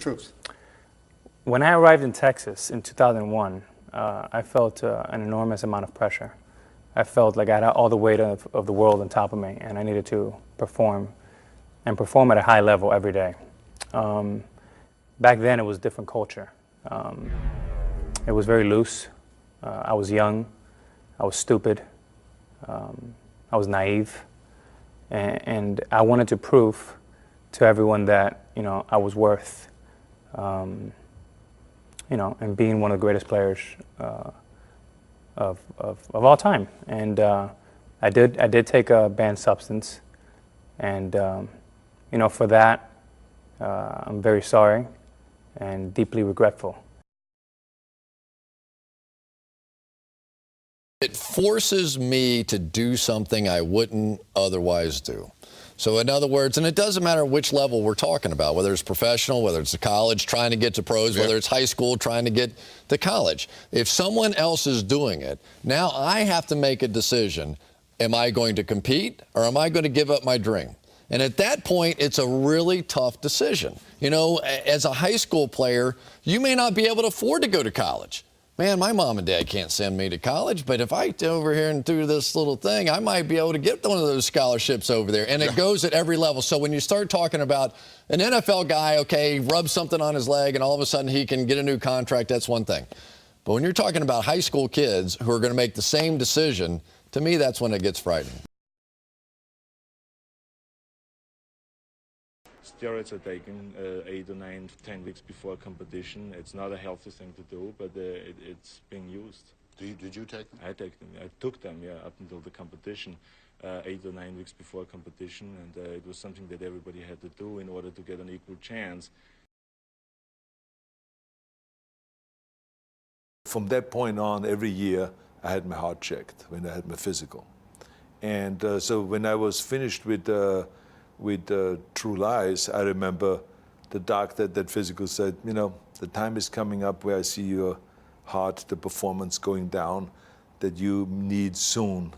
truth. When I arrived in Texas in 2001, I felt an enormous amount of pressure. I felt like I had all the weight of the world on top of me, and I needed to perform at a high level every day. Back then, it was a different culture. It was very loose. I was young. I was stupid. I was naive. And I wanted to prove to everyone that, I was worth, and being one of the greatest players of all time. And I did take a banned substance, and for that, I'm very sorry and deeply regretful. It forces me to do something I wouldn't otherwise do. So in other words, and it doesn't matter which level we're talking about, whether it's professional, whether it's college, trying to get to pros, whether it's high school, trying to get to college. If someone else is doing it, now I have to make a decision. Am I going to compete, or am I going to give up my dream? And at that point, it's a really tough decision. As a high school player, you may not be able to afford to go to college. Man, my mom and dad can't send me to college, but if I go over here and do this little thing, I might be able to get one of those scholarships over there. And it goes at every level. So when you start talking about an NFL guy, okay, rubs something on his leg and all of a sudden he can get a new contract, that's one thing. But when you're talking about high school kids who are going to make the same decision, to me, that's when it gets frightening. Steroids are taken 8 or 9, 10 weeks before competition. It's not a healthy thing to do, but it's being used. Did you take them? I take them. I took them, up until the competition, 8 or 9 weeks before competition, and it was something that everybody had to do in order to get an equal chance. From that point on, every year I had my heart checked when I had my physical, and so when I was finished with True Lies, I remember the doctor, that physical, said, the time is coming up where I see your heart, the performance going down, that you need soon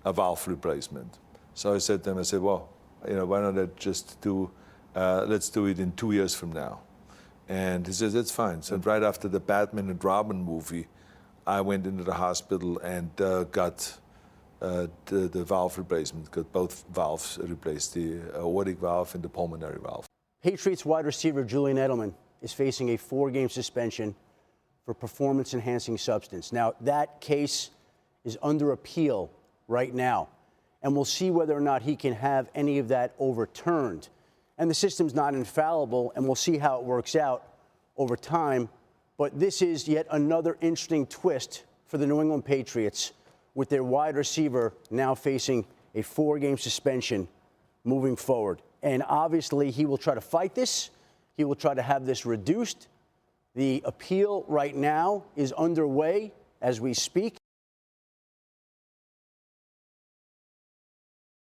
a valve replacement. So I said to him, well, why not let's do it in 2 years from now. And he says, that's fine. So right after the Batman and Robin movie, I went into the hospital and got the valve replacement, got both valves replaced, the aortic valve and the pulmonary valve. Patriots wide receiver Julian Edelman is facing a 4-game suspension for performance-enhancing substance. Now, that case is under appeal right now, and we'll see whether or not he can have any of that overturned. And the system's not infallible, and we'll see how it works out over time. But this is yet another interesting twist for the New England Patriots, with their wide receiver now facing a 4-game suspension moving forward. And obviously, he will try to fight this. He will try to have this reduced. The appeal right now is underway as we speak.